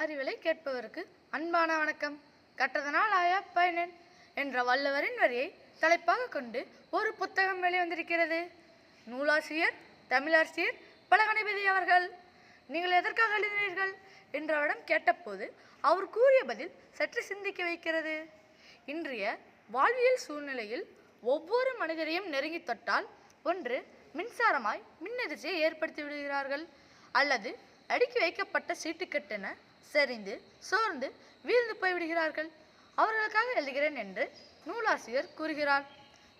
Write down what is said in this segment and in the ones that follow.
அறிவலை கேட்பவருக்கு அன்பான வணக்கம். கற்றதனால் ஆய பயனேன் என்ற வள்ளுவரின் வரியை தலைப்பாக கொண்டு ஒரு புத்தகம் வெளிவந்திருக்கிறது. நூலாசிரியர் தமிழாசிரியர் பலகணிபதி அவர்கள். நீங்கள் எதற்காக எழுதினீர்கள் என்று அவரிடம் கேட்டபோது அவர் கூறிய பதில் சற்று சிந்திக்க வைக்கிறது. இன்றைய வாழ்வியல் சூழ்நிலையில் ஒவ்வொரு மனிதரையும் நெருங்கி தொட்டால் ஒன்று மின்சாரமாய் மின்னெதிர்ச்சியை ஏற்படுத்தி விடுகிறார்கள், அல்லது அடுக்கி வைக்கப்பட்ட சீட்டுக்கட்டென சரிந்து சோர்ந்து வீழ்ந்து போய்விடுகிறார்கள். அவர்களுக்காக எழுதுகிறேன் என்று நூலாசிரியர் கூறுகிறார்.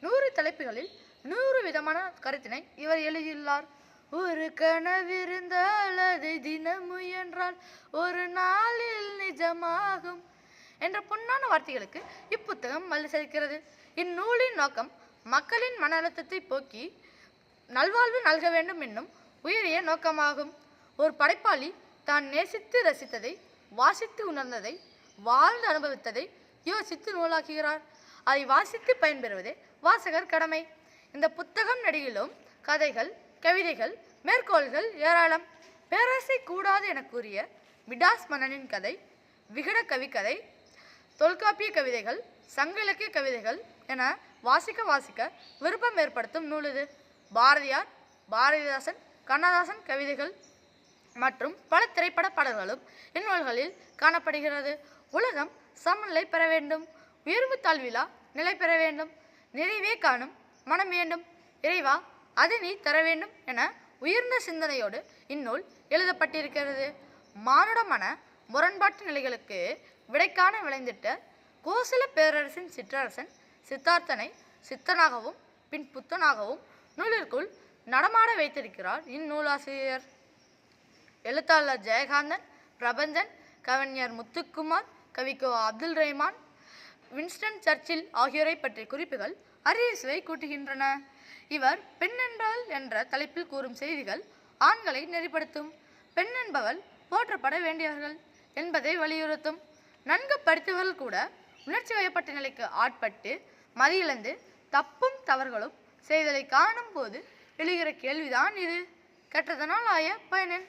100 தலைப்புகளில் 100 விதமான கருத்தினை இவர் எழுதியுள்ளார். ஒரு கனவிருந்தால் அதை தினம் முயன்றால் ஒரு நாளில் நிஜமாகும் என்ற பொன்னான வார்த்தைகளுக்கு இப்புத்தகம் வலு சேர்க்கிறது. இந்நூலின் நோக்கம் மக்களின் மன அழுத்தத்தை போக்கி நல்வாழ்வு நல்க வேண்டும் என்னும் உயரிய நோக்கமாகும். ஒரு படைப்பாளி தான் நேசித்து ரசித்ததை, வாசித்து உணர்ந்ததை, வாழ்ந்து அனுபவித்ததை யோசித்து நூலாக்குகிறார். அதை வாசித்து பயன்பெறுவதே வாசகர் கடமை. இந்த புத்தகம் நெடுகிலும் கதைகள், கவிதைகள், மேற்கோள்கள் ஏராளம். பேராசை கூடாது என கூறிய மிடாஸ் மன்னனின் கதை, விகட கவிக்கதை, தொல்காப்பிய கவிதைகள், சங்க இலக்கிய கவிதைகள் என வாசிக்க வாசிக்க விருப்பம் ஏற்படுத்தும் நூல் இது. பாரதியார், பாரதிதாசன், கண்ணதாசன் கவிதைகள் மற்றும் பல திரைப்பட பாடல்களும் இந்நூல்களில் காணப்படுகிறது. உலகம் சமநிலை பெற வேண்டும், உயர்வு தாழ்விலா நிலை பெற வேண்டும், நிறைவே காணும் மனம் வேண்டும், இறைவா அதை நீ தர வேண்டும் என உயர்ந்த சிந்தனையோடு இந்நூல் எழுதப்பட்டிருக்கிறது. மானுட மன முரண்பாட்டு நிலைகளுக்கு விடைக்காண விளைந்திட்ட கோசல பேரரசின் சிற்றரசன் சித்தார்த்தனை சித்தனாகவும் பின் புத்தனாகவும் நூலிற்குள் நடமாட வைத்திருக்கிறார் இந்நூலாசிரியர். எழுத்தாளர் ஜெயகாந்தன், பிரபஞ்சன், கவிஞர் முத்துக்குமார், கவிக்கோ அப்துல் ரஹ்மான், வின்ஸ்டன் சர்ச்சில் ஆகியோரை பற்றிய குறிப்புகள் அறிவுசுவை கூட்டுகின்றன. இவர் பெண் என்றால் என்ற தலைப்பில் கூறும் செய்திகள் ஆண்களை நெறிப்படுத்தும். பெண் என்பவள் போற்றப்பட வேண்டியவர்கள் என்பதை வலியுறுத்தும். நன்கு படித்தவர்கள் கூட உணர்ச்சி வயப்பட்ட நிலைக்கு ஆட்பட்டு மதியிழந்து தப்பும் தவறுகளும் செய்தலை காணும் போது எழுகிற கேள்விதான் இது. கற்றதனால் ஆய பயனேன்.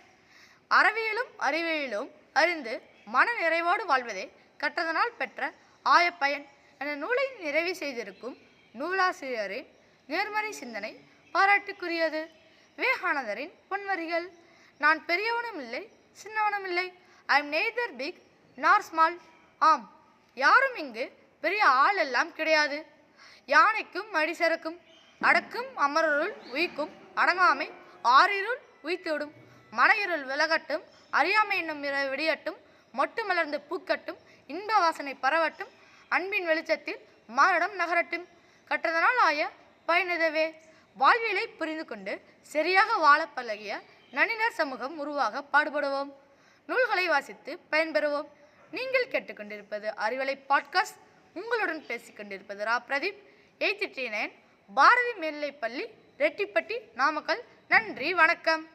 அறவியலும் அறிவியலும் அறிந்து மன நிறைவோடு வாழ்வதே கற்றதனால் பெற்ற ஆய பயன் என நூலை நிறைவு செய்திருக்கும் நூலாசிரியரின் நேர்மறை சிந்தனை பாராட்டுக்குரியது. விவேகானந்தரின் பொன்வரிகள். நான் பெரியவனும் இல்லை, சின்னவனும் இல்லை. ஐ எம் நெய்தர் பிக் நார் ஸ்மால். ஆம், யாரும் இங்கு பெரிய ஆள் எல்லாம் கிடையாது. யானைக்கும் அடிசரக்கும் அடக்கும் அமரருள் உயிக்கும் அடங்காமை ஆறிருள் உயித்துவிடும். மன இருள் விலகட்டும், அறியாமை என்னும் விடியட்டும், மொட்டு மலர்ந்து பூக்கட்டும், இன்ப வாசனை பரவட்டும், அன்பின் வெளிச்சத்தில் மானிடம் நகரட்டும். கற்றதனால் ஆய பயனிதவே. வாழ்வியலை புரிந்து கொண்டு சரியாக வாழ பழகிய நனினர் சமூகம் உருவாக பாடுபடுவோம். நூல்களை வாசித்து பயன்பெறுவோம். நீங்கள் கேட்டுக்கொண்டிருப்பது அறிவலை பாட்காஸ்ட். உங்களுடன் பேசிக்கொண்டிருப்பது ரா பிரதீப், 839, பாரதி மேல்நிலைப்பள்ளி, ரெட்டிப்பட்டி, நாமக்கல். நன்றி, வணக்கம்.